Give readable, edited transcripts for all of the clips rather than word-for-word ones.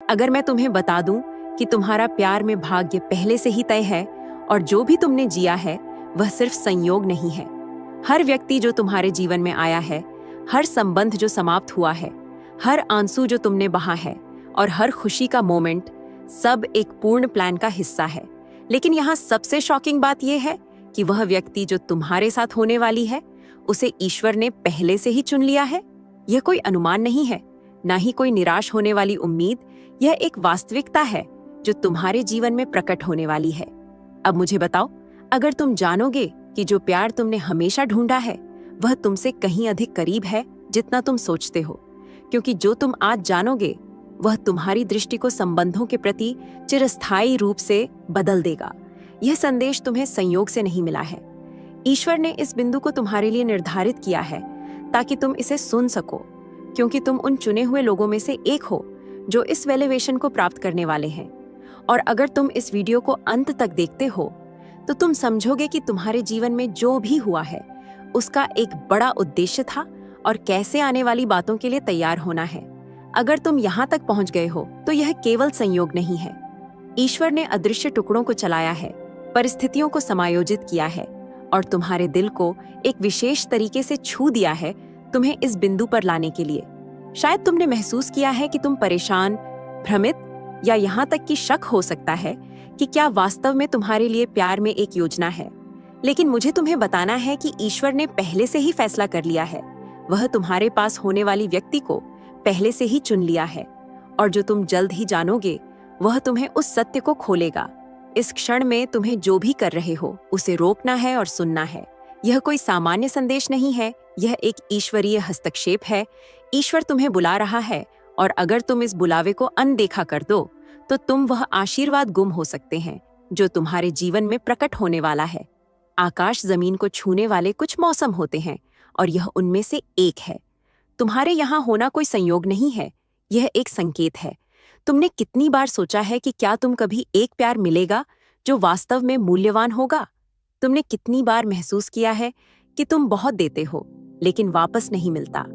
अगर मैं तुम्हें बता दूं कि तुम्हारा प्यार में भाग्य पहले से ही तय है और जो भी तुमने जिया है वह सिर्फ संयोग नहीं है। हर व्यक्ति जो तुम्हारे जीवन में आया है, हर संबंध जो समाप्त हुआ है, हर आंसू जो तुमने बहा है और हर खुशी का मोमेंट, सब एक पूर्ण प्लान का हिस्सा है। लेकिन यहाँ सबसे शॉकिंग बात यह है कि वह व्यक्ति जो तुम्हारे साथ होने वाली है, उसे ईश्वर ने पहले से ही चुन लिया है। यह कोई अनुमान नहीं है, ना ही कोई निराश होने वाली उम्मीद। यह एक वास्तविकता है जो तुम्हारे जीवन में प्रकट होने वाली है। अब मुझे बताओ, अगर तुम जानोगे कि जो प्यार तुमने हमेशा ढूंढा है वह तुमसे कहीं अधिक करीब है जितना तुम सोचते हो, क्योंकि जो तुम आज जानोगे वह तुम्हारी दृष्टि को संबंधों के प्रति चिरस्थायी रूप से बदल देगा। यह संदेश तुम्हें संयोग से नहीं मिला है। ईश्वर ने इस बिंदु को तुम्हारे लिए निर्धारित किया है ताकि तुम इसे सुन सको, क्योंकि तुम उन चुने हुए लोगों में से एक हो जो इस वेलिवेशन को प्राप्त करने वाले हैं। और अगर तुम इस वीडियो को अंत तक देखते हो तो तुम समझोगे कि तुम्हारे जीवन में जो भी हुआ है उसका एक बड़ा उद्देश्य था और कैसे आने वाली बातों के लिए तैयार होना है। अगर तुम यहाँ तक पहुँच गए हो तो यह केवल संयोग नहीं है। ईश्वर ने अदृश्य टुकड़ों को चलाया है, परिस्थितियों को समायोजित किया है और तुम्हारे दिल को एक विशेष तरीके से छू दिया है तुम्हें इस बिंदु पर लाने के लिए। शायद तुमने महसूस किया है कि तुम परेशान, भ्रमित या यहाँ तक कि शक हो सकता है कि क्या वास्तव में तुम्हारे लिए प्यार में एक योजना है। लेकिन मुझे तुम्हें बताना है कि ईश्वर ने पहले से ही फैसला कर लिया है। वह तुम्हारे पास होने वाली व्यक्ति को पहले से ही चुन लिया है और जो तुम जल्द ही जानोगे वह तुम्हें उस सत्य को खोलेगा। इस क्षण में तुम्हें जो भी कर रहे हो उसे रोकना है और सुनना है। यह कोई सामान्य संदेश नहीं है, यह एक ईश्वरीय हस्तक्षेप है। ईश्वर तुम्हें बुला रहा है और अगर तुम इस बुलावे को अनदेखा कर दो तो तुम वह आशीर्वाद गुम हो सकते हैं जो तुम्हारे जीवन में प्रकट होने वाला है। आकाश जमीन को छूने वाले कुछ मौसम होते हैं और यह उनमें से एक है। तुम्हारे यहाँ होना कोई संयोग नहीं है, यह एक संकेत है। तुमने कितनी बार सोचा है कि क्या तुम कभी एक प्यार मिलेगा जो वास्तव में मूल्यवान होगा? तुमने कितनी बार महसूस किया है कि तुम बहुत देते हो लेकिन वापस नहीं मिलता?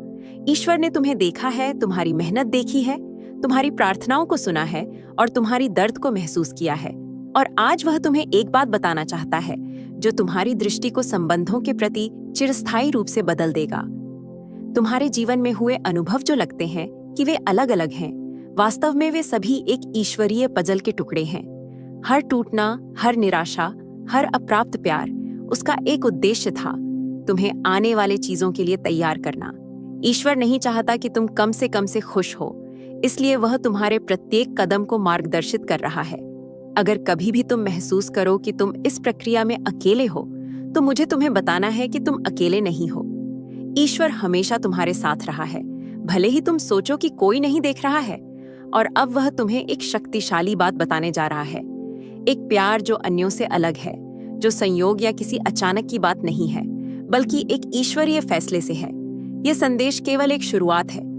ईश्वर ने तुम्हें देखा है, तुम्हारी मेहनत देखी है, तुम्हारी प्रार्थनाओं को सुना है और तुम्हारी दर्द को महसूस किया है। और आज वह तुम्हें एक बात बताना चाहता है जो तुम्हारी दृष्टि को संबंधों के प्रति चिरस्थायी रूप से बदल देगा। तुम्हारे जीवन में हुए अनुभव जो लगते हैं कि वे अलग अलग हैं, वास्तव में वे सभी एक ईश्वरीय पजल के टुकड़े हैं। हर टूटना, हर निराशा, हर अप्राप्त प्यार, उसका एक उद्देश्य था, तुम्हें आने वाले चीजों के लिए तैयार करना। ईश्वर नहीं चाहता कि तुम कम से खुश हो, इसलिए वह तुम्हारे प्रत्येक कदम को मार्गदर्शित कर रहा है। अगर कभी भी तुम महसूस करो कि तुम इस प्रक्रिया में अकेले हो तो मुझे तुम्हें बताना है कि तुम अकेले नहीं हो। ईश्वर हमेशा तुम्हारे साथ रहा है, भले ही तुम सोचो कि कोई नहीं देख रहा है। और अब वह तुम्हें एक शक्तिशाली बात बताने जा रहा है, एक प्यार जो अन्यों से अलग है, जो संयोग या किसी अचानक की बात नहीं है बल्कि एक ईश्वरीय फैसले से है। यह संदेश केवल एक शुरुआत है।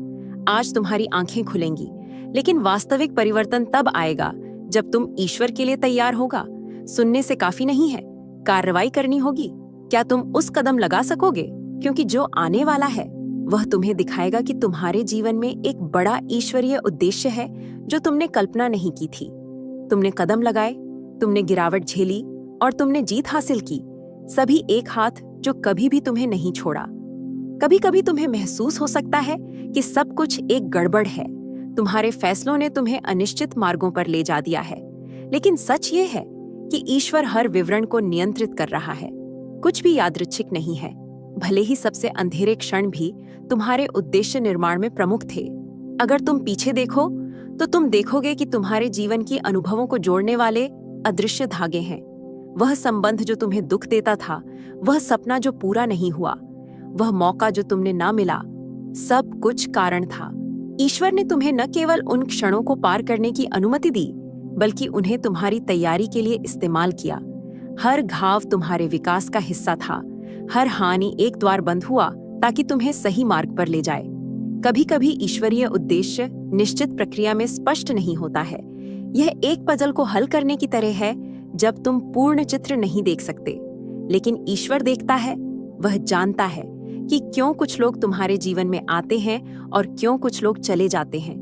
आज तुम्हारी आंखें खुलेंगी, लेकिन वास्तविक परिवर्तन तब आएगा जब तुम ईश्वर के लिए तैयार होगा। सुनने से काफी नहीं है, कार्रवाई करनी होगी। क्या तुम उस कदम लगा सकोगे? क्योंकि जो आने वाला है वह तुम्हें दिखाएगा कि तुम्हारे जीवन में एक बड़ा ईश्वरीय उद्देश्य है जो तुमने कल्पना नहीं की थी। तुमने कदम लगाए, तुमने गिरावट झेली और तुमने जीत हासिल की, सभी एक हाथ जो कभी भी तुम्हें नहीं छोड़ा। कभी कभी तुम्हें महसूस हो सकता है कि सब कुछ एक गड़बड़ है, तुम्हारे फैसलों ने तुम्हें अनिश्चित मार्गों पर ले जा दिया है। लेकिन सच ये है कि ईश्वर हर विवरण को नियंत्रित कर रहा है। कुछ भी यादृच्छिक नहीं है, भले ही सबसे अंधेरे क्षण भी तुम्हारे उद्देश्य निर्माण में प्रमुख थे। अगर तुम पीछे देखो तो तुम देखोगे कि तुम्हारे जीवन की अनुभवों को जोड़ने वाले अदृश्य धागे हैं। वह संबंध जो तुम्हें दुख देता था, वह सपना जो पूरा नहीं हुआ, वह मौका जो तुमने ना मिला, सब कुछ कारण था। ईश्वर ने तुम्हें न केवल उन क्षणों को पार करने की अनुमति दी बल्कि उन्हें तुम्हारी तैयारी के लिए इस्तेमाल किया। हर घाव तुम्हारे विकास का हिस्सा था, हर हानि एक द्वार बंद हुआ ताकि तुम्हें सही मार्ग पर ले जाए। कभी कभी ईश्वरीय उद्देश्य निश्चित प्रक्रिया में स्पष्ट नहीं होता है। यह एक पजल को हल करने की तरह है जब तुम पूर्ण चित्र नहीं देख सकते, लेकिन ईश्वर देखता है। वह जानता है कि क्यों कुछ लोग तुम्हारे जीवन में आते हैं और क्यों कुछ लोग चले जाते हैं,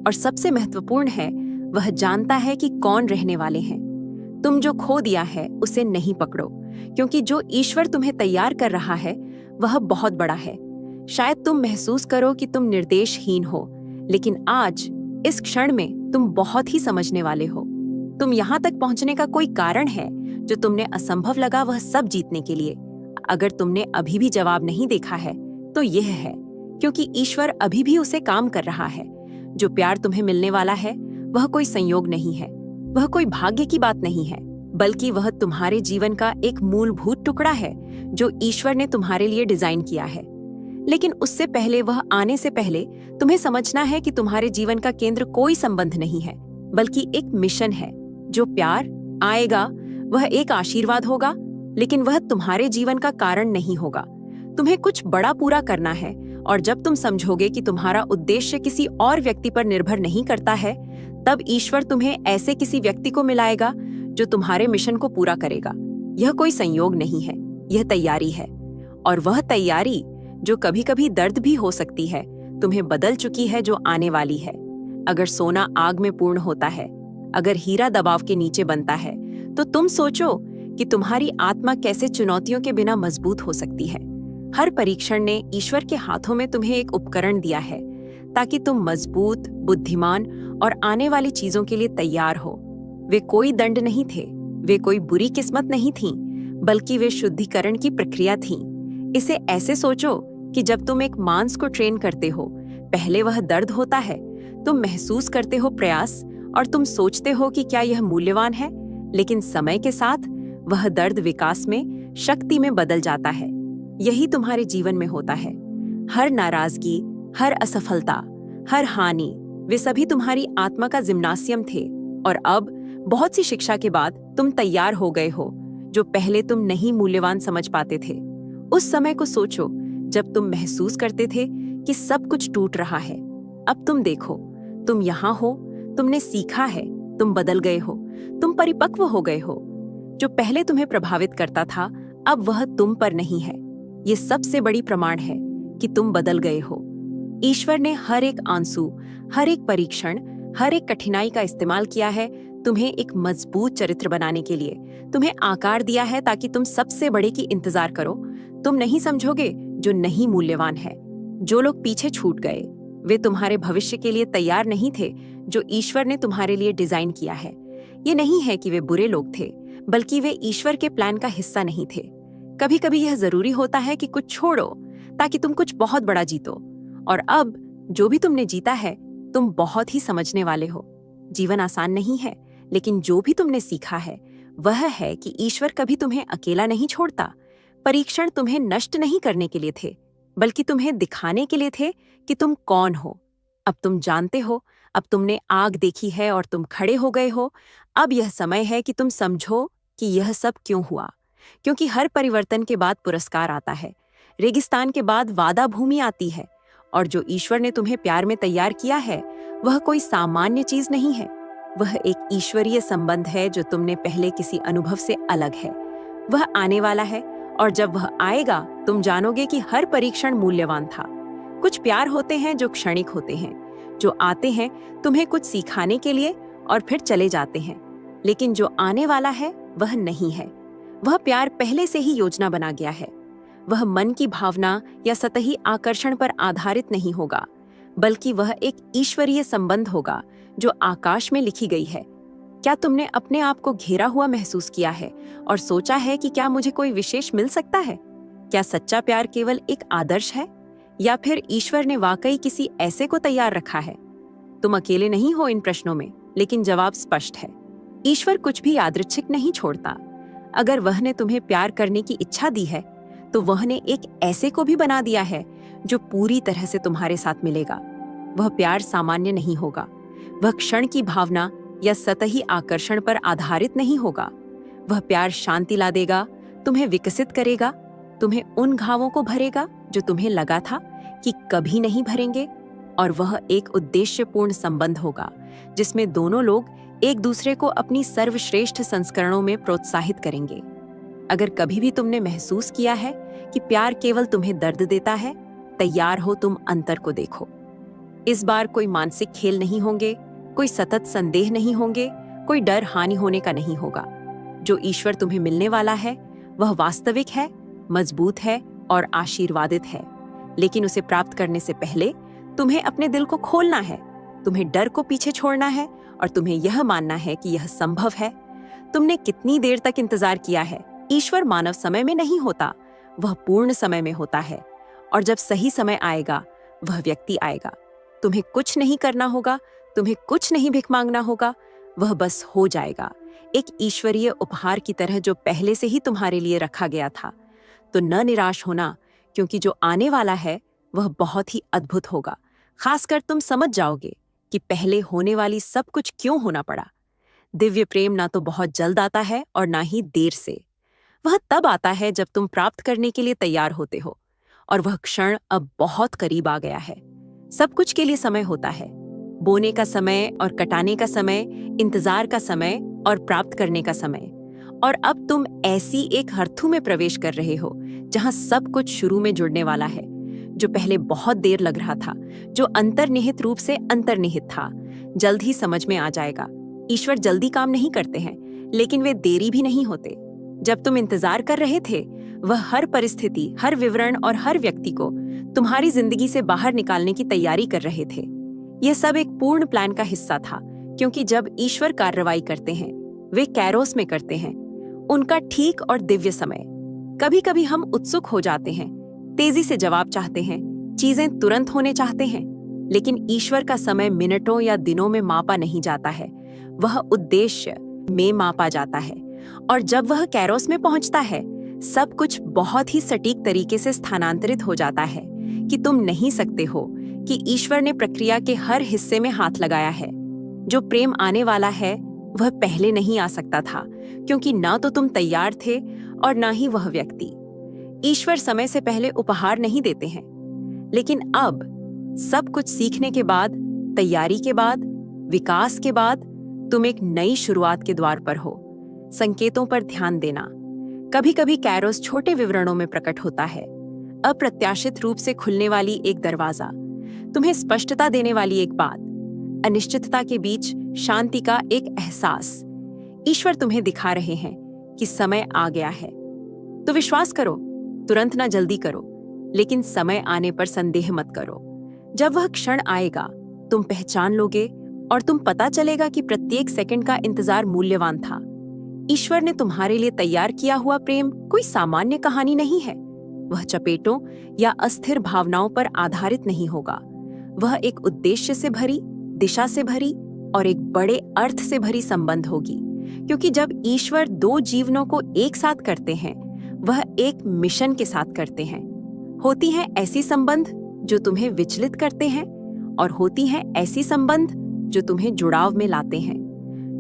और सबसे महत्वपूर्ण है, वह जानता है कि कौन रहने वाले हैं। तुम जो खो दिया है उसे नहीं पकड़ो, क्योंकि जो ईश्वर तुम्हें तैयार कर रहा है वह बहुत बड़ा है। शायद तुम महसूस करो कि तुम निर्देशहीन हो, लेकिन आज इस क्षण में तुम बहुत ही समझने वाले हो। तुम यहाँ तक पहुँचने का कोई कारण है जो तुमने असंभव लगा, वह सब जीतने के लिए। अगर तुमने अभी भी जवाब नहीं देखा है तो यह है क्योंकि ईश्वर अभी भी उसे काम कर रहा है। जो प्यार तुम्हें मिलने वाला है वह कोई संयोग नहीं है, वह कोई भाग्य की बात नहीं है, बल्कि वह तुम्हारे जीवन का एक मूलभूत टुकड़ा है जो ईश्वर ने तुम्हारे लिए डिजाइन किया है। लेकिन उससे पहले, वह आने से पहले तुम्हें समझना है कि तुम्हारे जीवन का केंद्र कोई संबंध नहीं है, बल्कि एक मिशन है। जो प्यार आएगा वह एक आशीर्वाद होगा, लेकिन वह तुम्हारे जीवन का कारण नहीं होगा। तुम्हें कुछ बड़ा पूरा करना है, और जब तुम समझोगे कि तुम्हारा उद्देश्य किसी और व्यक्ति पर निर्भर नहीं करता है, तब ईश्वर तुम्हें ऐसे किसी व्यक्ति को मिलाएगा जो तुम्हारे मिशन को पूरा करेगा। यह कोई संयोग नहीं है, यह तैयारी है। और वह तैयारी, जो कभी कभी दर्द भी हो सकती है, तुम्हें बदल चुकी है जो आने वाली है। अगर सोना आग में पूर्ण होता है, अगर हीरा दबाव के नीचे बनता है, तो तुम सोचो कि तुम्हारी आत्मा कैसे चुनौतियों के बिना मजबूत हो सकती है। हर परीक्षण ने ईश्वर के हाथों में तुम्हें एक उपकरण दिया है ताकि तुम मजबूत, बुद्धिमान और आने वाली चीजों के लिए तैयार हो। वे कोई दंड नहीं थे, वे कोई बुरी किस्मत नहीं थी, बल्कि वे शुद्धिकरण की प्रक्रिया थी। इसे ऐसे सोचो कि जब तुम एक मांस को ट्रेन करते हो, पहले वह दर्द होता है, तुम महसूस करते हो प्रयास, और तुम सोचते हो कि क्या यह मूल्यवान है। लेकिन समय के साथ वह दर्द विकास में, शक्ति में बदल जाता है। यही तुम्हारे जीवन में होता है। हर नाराजगी, हर असफलता, हर हानि, वे सभी तुम्हारी आत्मा का जिम्नासियम थे। और अब बहुत सी शिक्षा के बाद तुम तैयार हो गए हो, जो पहले तुम नहीं मूल्यवान समझ पाते थे। उस समय को सोचो जब तुम महसूस करते थे कि सब कुछ टूट रहा है। अब तुम देखो, तुम यहाँ हो, तुमने सीखा है, तुम बदल गए हो, तुम परिपक्व हो गए हो। जो पहले तुम्हें प्रभावित करता था, अब वह तुम पर नहीं है। ये सबसे बड़ी प्रमाण है कि तुम बदल गए हो। ईश्वर ने हर एक आंसू, हर एक परीक्षण, हर एक कठिनाई का इस्तेमाल किया है तुम्हें एक मजबूत चरित्र बनाने के लिए। तुम्हें आकार दिया है ताकि तुम सबसे बड़े की इंतजार करो। तुम नहीं समझोगे जो नहीं मूल्यवान है। जो लोग पीछे छूट गए, वे तुम्हारे भविष्य के लिए तैयार नहीं थे जो ईश्वर ने तुम्हारे लिए डिजाइन किया है। ये नहीं है कि वे बुरे लोग थे, बल्कि वे ईश्वर के प्लान का हिस्सा नहीं थे। कभी कभी यह जरूरी होता है कि कुछ छोड़ो ताकि तुम कुछ बहुत बड़ा जीतो। और अब जो भी तुमने जीता है, तुम बहुत ही समझने वाले हो। जीवन आसान नहीं है, लेकिन जो भी तुमने सीखा है वह है कि ईश्वर कभी तुम्हें अकेला नहीं छोड़ता। परीक्षण तुम्हें नष्ट नहीं करने के लिए थे, बल्कि तुम्हें दिखाने के लिए थे कि तुम कौन हो। अब तुम जानते हो, अब तुमने आग देखी है और तुम खड़े हो गए हो। अब यह समय है कि तुम समझो कि यह सब क्यों हुआ। क्योंकि हर परिवर्तन के बाद पुरस्कार आता है, रेगिस्तान के बाद वादा भूमि आती है। और जो ईश्वर ने तुम्हें प्यार में तैयार किया है, वह कोई सामान्य चीज नहीं है। वह एक ईश्वरीय संबंध है जो तुमने पहले किसी अनुभव से अलग है। वह आने वाला है, और जब वह आएगा तुम जानोगे कि हर परीक्षण मूल्यवान था। कुछ प्यार होते हैं जो क्षणिक होते हैं, जो आते हैं तुम्हें कुछ सिखाने के लिए और फिर चले जाते हैं। लेकिन जो आने वाला है वह नहीं है। वह प्यार पहले से ही योजना बना गया है। वह मन की भावना या सतही आकर्षण पर आधारित नहीं होगा, बल्कि वह एक ईश्वरीय संबंध होगा जो आकाश में लिखी गई है। क्या तुमने अपने आप को घेरा हुआ महसूस किया है और सोचा है कि क्या मुझे कोई विशेष मिल सकता है? क्या सच्चा प्यार केवल एक आदर्श है, या फिर ईश्वर ने वाकई किसी ऐसे को तैयार रखा है? तुम अकेले नहीं हो इन प्रश्नों में, लेकिन जवाब स्पष्ट है। ईश्वर कुछ भी यादृच्छिक नहीं छोड़ता। अगर वह ने तुम्हें प्यार करने की इच्छा दी है, तो वह ने एक ऐसे को भी बना दिया है जो पूरी तरह से तुम्हारे साथ मिलेगा। वह प्यार सामान्य नहीं होगा। वह क्षण की भावना या सतही आकर्षण पर आधारित नहीं होगा। वह प्यार शांति ला देगा, तुम्हें विकसित करेगा, तुम्हें उन घावों को भरेगा जो तुम्हें लगा था कि कभी नहीं भरेंगे। और वह एक उद्देश्यपूर्ण संबंध होगा जिसमें दोनों लोग एक दूसरे को अपनी सर्वश्रेष्ठ संस्करणों में प्रोत्साहित करेंगे। अगर कभी भी तुमने महसूस किया है कि प्यार केवल तुम्हें दर्द देता है, तैयार हो तुम अंतर को देखो। इस बार कोई मानसिक खेल नहीं होंगे, कोई सतत संदेह नहीं होंगे, कोई डर हानि होने का नहीं होगा। जो ईश्वर तुम्हें मिलने वाला है वह वास्तविक है, मजबूत है और आशीर्वादित है। लेकिन उसे प्राप्त करने से पहले तुम्हें अपने दिल को खोलना है, तुम्हें डर को पीछे छोड़ना है और तुम्हें यह मानना है कि यह संभव है। तुमने कितनी देर तक इंतजार किया है? ईश्वर मानव समय में नहीं होता, वह पूर्ण समय में होता है। और जब सही समय आएगा वह व्यक्ति आएगा। तुम्हें कुछ नहीं करना होगा, तुम्हें कुछ नहीं भिख मांगना होगा, वह बस हो जाएगा, एक ईश्वरीय उपहार की तरह जो पहले से ही तुम्हारे लिए रखा गया था। तो न निराश होना, क्योंकि जो आने वाला है वह बहुत ही अद्भुत होगा। खासकर तुम समझ जाओगे कि पहले होने वाली सब कुछ क्यों होना पड़ा। दिव्य प्रेम ना तो बहुत जल्द आता है और ना ही देर से। वह तब आता है जब तुम प्राप्त करने के लिए तैयार होते हो, और वह क्षण अब बहुत करीब आ गया है। सब कुछ के लिए समय होता है, बोने का समय और कटाने का समय, इंतजार का समय और प्राप्त करने का समय। और अब तुम ऐसी एक हरथू में प्रवेश कर रहे हो जहां सब कुछ शुरू में जुड़ने वाला है। जो पहले बहुत देर लग रहा था, जो अंतर्निहित रूप से अंतर्निहित था, जल्द ही समझ में आ जाएगा। ईश्वर जल्दी काम नहीं करते हैं, लेकिन वे देरी भी नहीं होते। जब तुम इंतजार कर रहे थे, वह हर परिस्थिति, हर विवरण और हर व्यक्ति को तुम्हारी जिंदगी से बाहर निकालने की तैयारी कर रहे थे। यह सब एक पूर्ण प्लान का हिस्सा था, क्योंकि जब ईश्वर कार्रवाई करते हैं वे कैरोस में करते हैं, उनका ठीक और दिव्य समय। कभी कभी हम उत्सुक हो जाते हैं, तेजी से जवाब चाहते हैं, चीजें तुरंत होने चाहते हैं, लेकिन ईश्वर का समय मिनटों या दिनों में मापा नहीं जाता है, वह उद्देश्य में मापा जाता है। और जब वह कैरोस में पहुंचता है, सब कुछ बहुत ही सटीक तरीके से स्थानांतरित हो जाता है कि तुम नहीं सकते हो कि ईश्वर ने प्रक्रिया के हर हिस्से में हाथ लगाया है। जो प्रेम आने वाला है वह पहले नहीं आ सकता था, क्योंकि ना तो तुम तैयार थे और ना ही वह व्यक्ति। ईश्वर समय से पहले उपहार नहीं देते हैं, लेकिन अब सब कुछ सीखने के बाद, तैयारी के बाद, विकास के बाद, तुम एक नई शुरुआत के द्वार पर हो। संकेतों पर ध्यान देना। कभी कभी कैरोस छोटे विवरणों में प्रकट होता है, अप्रत्याशित रूप से खुलने वाली एक दरवाजा, तुम्हें स्पष्टता देने वाली एक बात, अनिश्चितता के बीच शांति का एक एहसास। ईश्वर तुम्हें दिखा रहे हैं कि समय आ गया है। तो विश्वास करो, तुरंत ना जल्दी करो, लेकिन समय आने पर संदेह मत करो। जब वह क्षण आएगा, तुम पहचान लोगे और तुम पता चलेगा कि प्रत्येक सेकंड का इंतजार मूल्यवान था। ईश्वर ने तुम्हारे लिए तैयार किया हुआ प्रेम कोई सामान्य कहानी नहीं है। वह चपेटों या अस्थिर भावनाओं पर आधारित नहीं होगा। वह एक उद्देश्य से भरी, दिशा से भरी और एक बड़े अर्थ से भरी संबंध होगी, क्योंकि जब ईश्वर दो जीवनों को एक साथ करते हैं, वह एक मिशन के साथ करते हैं। होती हैं ऐसी संबंध जो तुम्हें विचलित करते हैं, और होती हैं ऐसी संबंध जो तुम्हें जुड़ाव में लाते हैं।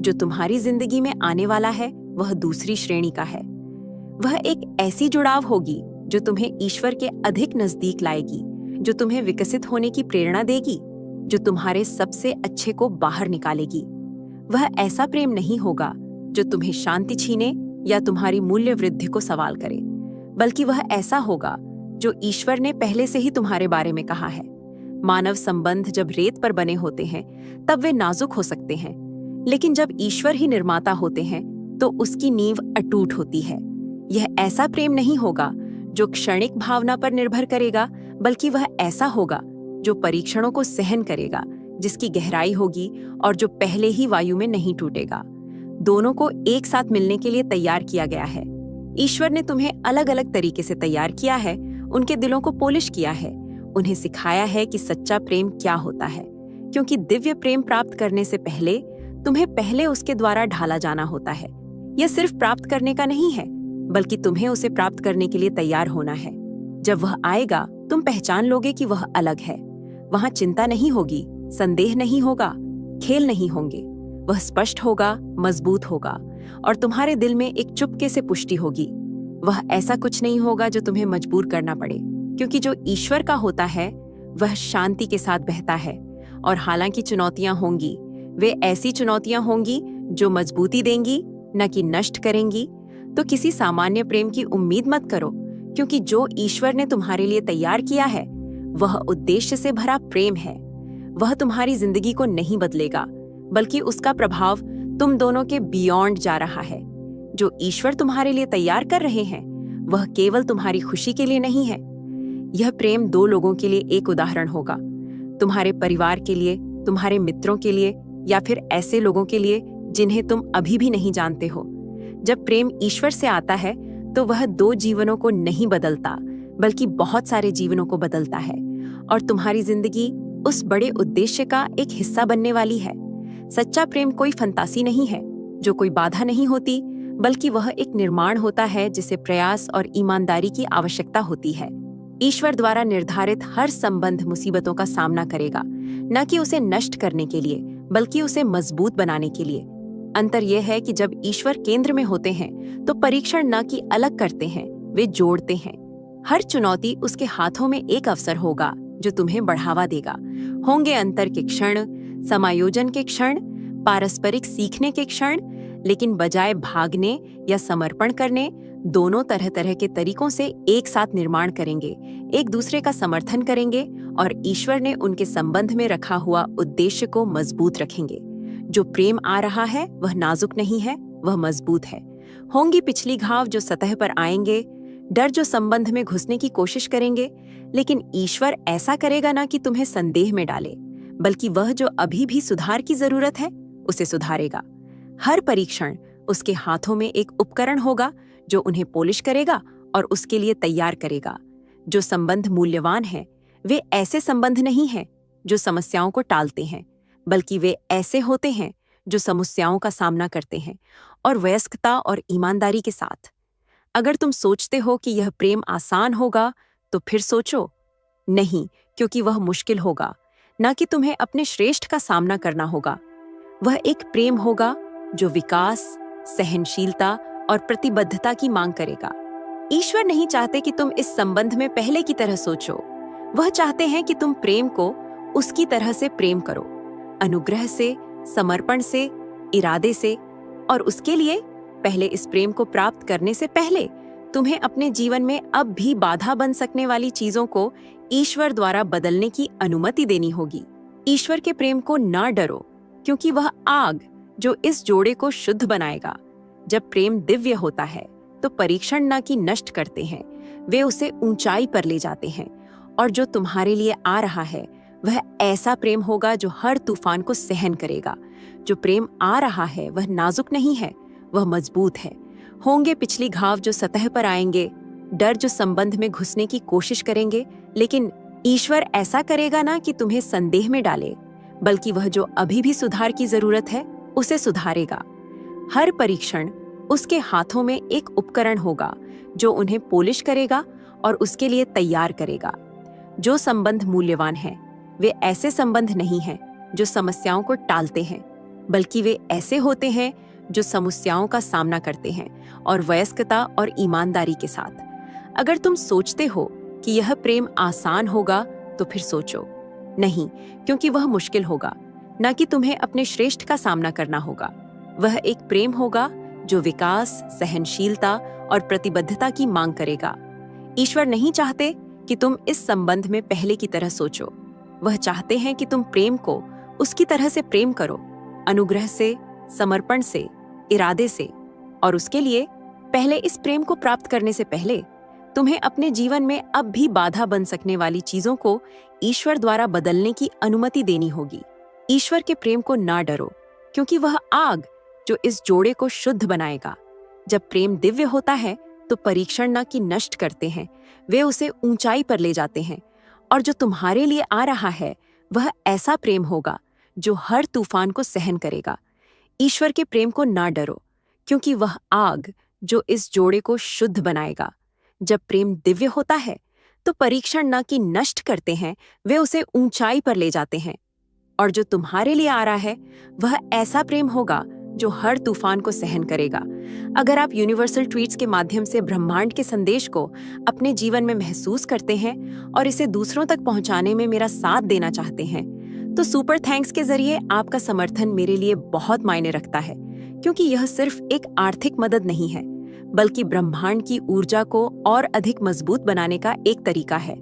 जो तुम्हारी जिंदगी में आने वाला है वह दूसरी श्रेणी का है। वह एक ऐसी जुड़ाव होगी जो तुम्हें ईश्वर के अधिक नजदीक लाएगी, जो तुम्हें विकसित होने की प्रेरणा देगी, जो तुम्हारे सबसे अच्छे को बाहर निकालेगी। वह ऐसा प्रेम नहीं होगा जो तुम्हें शांति छीने या तुम्हारी मूल्य वृद्धि को सवाल करे, बल्कि वह ऐसा होगा जो ईश्वर ने पहले से ही तुम्हारे बारे में कहा है। मानव संबंध जब रेत पर बने होते हैं तब वे नाजुक हो सकते हैं, लेकिन जब ईश्वर ही निर्माता होते हैं तो उसकी नींव अटूट होती है। यह ऐसा प्रेम नहीं होगा जो क्षणिक भावना पर निर्भर करेगा, बल्कि वह ऐसा होगा जो परीक्षणों को सहन करेगा, जिसकी गहराई होगी और जो पहले ही वायु में नहीं टूटेगा। दोनों को एक साथ मिलने के लिए तैयार किया गया है। ईश्वर ने तुम्हें अलग अलग तरीके से तैयार किया है, उनके दिलों को पोलिश किया है, उन्हें सिखाया है कि सच्चा प्रेम क्या होता है, क्योंकि दिव्य प्रेम प्राप्त करने से पहले तुम्हें पहले उसके द्वारा ढाला जाना होता है। यह सिर्फ प्राप्त करने का नहीं है, बल्कि तुम्हें उसे प्राप्त करने के लिए तैयार होना है। जब वह आएगा तुम पहचान लोगे कि वह अलग है। वहां चिंता नहीं होगी, संदेह नहीं होगा, खेल नहीं होंगे। वह स्पष्ट होगा, मजबूत होगा, और तुम्हारे दिल में एक चुपके से पुष्टि होगी। वह ऐसा कुछ नहीं होगा जो तुम्हें मजबूर करना पड़े, क्योंकि जो ईश्वर का होता है वह शांति के साथ बहता है। और हालांकि चुनौतियां होंगी, वे ऐसी चुनौतियां होंगी जो मजबूती देंगी, न कि नष्ट करेंगी। तो किसी सामान्य प्रेम की उम्मीद मत करो, क्योंकि जो ईश्वर ने तुम्हारे लिए तैयार किया है वह उद्देश्य से भरा प्रेम है। वह तुम्हारी जिंदगी को नहीं बदलेगा, बल्कि उसका प्रभाव तुम दोनों के बियॉन्ड जा रहा है। जो ईश्वर तुम्हारे लिए तैयार कर रहे हैं वह केवल तुम्हारी खुशी के लिए नहीं है। यह प्रेम दो लोगों के लिए एक उदाहरण होगा, तुम्हारे परिवार के लिए, तुम्हारे मित्रों के लिए, या फिर ऐसे लोगों के लिए जिन्हें तुम अभी भी नहीं जानते हो। जब प्रेम ईश्वर से आता है तो वह दो जीवनों को नहीं बदलता, बल्कि बहुत सारे जीवनों को बदलता है, और तुम्हारी जिंदगी उस बड़े उद्देश्य का एक हिस्सा बनने वाली है। सच्चा प्रेम कोई फंतासी नहीं है जो कोई बाधा नहीं होती, बल्कि वह एक निर्माण होता है जिसे प्रयास और ईमानदारी की आवश्यकता होती है। ईश्वर द्वारा निर्धारित हर संबंध मुसीबतों का सामना करेगा, न कि उसे नष्ट करने के लिए, बल्कि उसे मजबूत बनाने के लिए। अंतर यह है कि जब ईश्वर केंद्र में होते हैं तो परीक्षण न कि अलग करते हैं, वे जोड़ते हैं। हर चुनौती उसके हाथों में एक अवसर होगा जो तुम्हें बढ़ावा देगा। होंगे अंतर के क्षण, समायोजन के क्षण, पारस्परिक सीखने के क्षण, लेकिन बजाय भागने या समर्पण करने, दोनों तरह तरह के तरीकों से एक साथ निर्माण करेंगे, एक दूसरे का समर्थन करेंगे और ईश्वर ने उनके संबंध में रखा हुआ उद्देश्य को मजबूत रखेंगे। जो प्रेम आ रहा है वह नाजुक नहीं है, वह मजबूत है। होंगी पिछली घाव जो सतह पर आएंगे, डर जो संबंध में घुसने की कोशिश करेंगे, लेकिन ईश्वर ऐसा करेगा ना कि तुम्हें संदेह में डाले, बल्कि वह जो अभी भी सुधार की जरूरत है उसे सुधारेगा। हर परीक्षण उसके हाथों में एक उपकरण होगा जो उन्हें पॉलिश करेगा और उसके लिए तैयार करेगा। जो संबंध मूल्यवान हैं, वे ऐसे संबंध नहीं हैं जो समस्याओं को टालते हैं, बल्कि वे ऐसे होते हैं जो समस्याओं का सामना करते हैं और वयस्कता और ईमानदारी के साथ। अगर तुम सोचते हो कि यह प्रेम आसान होगा तो फिर सोचो, नहीं, क्योंकि वह मुश्किल होगा, न कि तुम्हें अपने श्रेष्ठ का सामना करना होगा। वह एक प्रेम होगा जो विकास, सहनशीलता और प्रतिबद्धता की मांग करेगा। ईश्वर नहीं चाहते कि तुम इस संबंध में पहले की तरह सोचो, वह चाहते हैं कि तुम प्रेम को उसकी तरह से प्रेम करो, अनुग्रह से, समर्पण से, इरादे से। और उसके लिए पहले इस प्रेम को प्राप्त करने से पहले तुम्हें अपने जीवन में अब भी बाधा बन सकने वाली चीजों को ईश्वर द्वारा बदलने की अनुमति देनी होगी। ईश्वर के प्रेम को ना डरो, क्योंकि वह आग जो इस जोड़े को शुद्ध बनाएगा। जब प्रेम दिव्य होता है तो परीक्षण ना कि नष्ट करते हैं, वे उसे ऊंचाई पर ले जाते हैं। और जो तुम्हारे लिए आ रहा है वह ऐसा प्रेम होगा जो हर तूफान को सहन करेगा। जो प्रेम आ रहा है वह नाजुक नहीं है, वह मजबूत है। होंगे पिछली घाव जो सतह पर आएंगे, डर जो संबंध में घुसने की कोशिश करेंगे, लेकिन ईश्वर ऐसा करेगा ना कि तुम्हें संदेह में डाले, बल्कि वह जो अभी भी सुधार की जरूरत है उसे सुधारेगा। हर परीक्षण उसके हाथों में एक उपकरण होगा जो उन्हें पॉलिश करेगा और उसके लिए तैयार करेगा। जो संबंध मूल्यवान हैं, वे ऐसे संबंध नहीं हैं जो समस्याओं को टालते हैं, बल्कि वे ऐसे होते हैं जो समस्याओं का सामना करते हैं और वयस्कता और ईमानदारी के साथ। अगर तुम सोचते हो कि यह प्रेम आसान होगा तो फिर सोचो, नहीं, क्योंकि वह मुश्किल होगा, न कि तुम्हें अपने श्रेष्ठ का सामना करना होगा। वह एक प्रेम होगा जो विकास, सहनशीलता और प्रतिबद्धता की मांग करेगा। ईश्वर नहीं चाहते कि तुम इस संबंध में पहले की तरह सोचो, वह चाहते हैं कि तुम प्रेम को उसकी तरह से प्रेम करो, अनुग्रह से, समर्पण से, इरादे से। और उसके लिए पहले इस प्रेम को प्राप्त करने से पहले तुम्हें अपने जीवन में अब भी बाधा बन सकने वाली चीजों को ईश्वर द्वारा बदलने की अनुमति देनी होगी। ईश्वर के प्रेम को ना डरो, क्योंकि वह आग जो इस जोड़े को शुद्ध बनाएगा। जब प्रेम दिव्य होता है तो परीक्षण ना कि नष्ट करते हैं, वे उसे ऊंचाई पर ले जाते हैं। और जो तुम्हारे लिए आ रहा है वह ऐसा प्रेम होगा जो हर तूफान को सहन करेगा। ईश्वर के प्रेम को ना डरो, क्योंकि वह आग जो इस जोड़े को शुद्ध बनाएगा। जब प्रेम दिव्य होता है तो परीक्षण ना कि नष्ट करते हैं, वे उसे ऊंचाई पर ले जाते हैं। और जो तुम्हारे लिए आ रहा है वह ऐसा प्रेम होगा जो हर तूफान को सहन करेगा। अगर आप यूनिवर्सल ट्वीट्स के माध्यम से ब्रह्मांड के संदेश को अपने जीवन में महसूस करते हैं और इसे दूसरों तक पहुंचाने में मेरा साथ देना चाहते हैं, तो सुपर थैंक्स के जरिए आपका समर्थन मेरे लिए बहुत मायने रखता है, क्योंकि यह सिर्फ एक आर्थिक मदद नहीं है, बल्कि ब्रह्मांड की ऊर्जा को और अधिक मजबूत बनाने का एक तरीका है।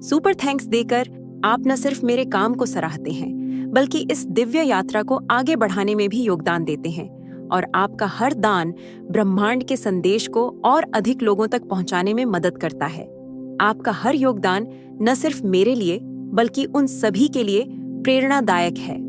सुपर थैंक्स देकर आप न सिर्फ मेरे काम को सराहते हैं, बल्कि इस दिव्य यात्रा को आगे बढ़ाने में भी योगदान देते हैं, और आपका हर दान ब्रह्मांड के संदेश को और अधिक लोगों तक पहुंचाने में मदद करता है। आपका हर योगदान न सिर्फ मेरे लिए, बल्कि उन सभी के लिए प्रेरणादायक है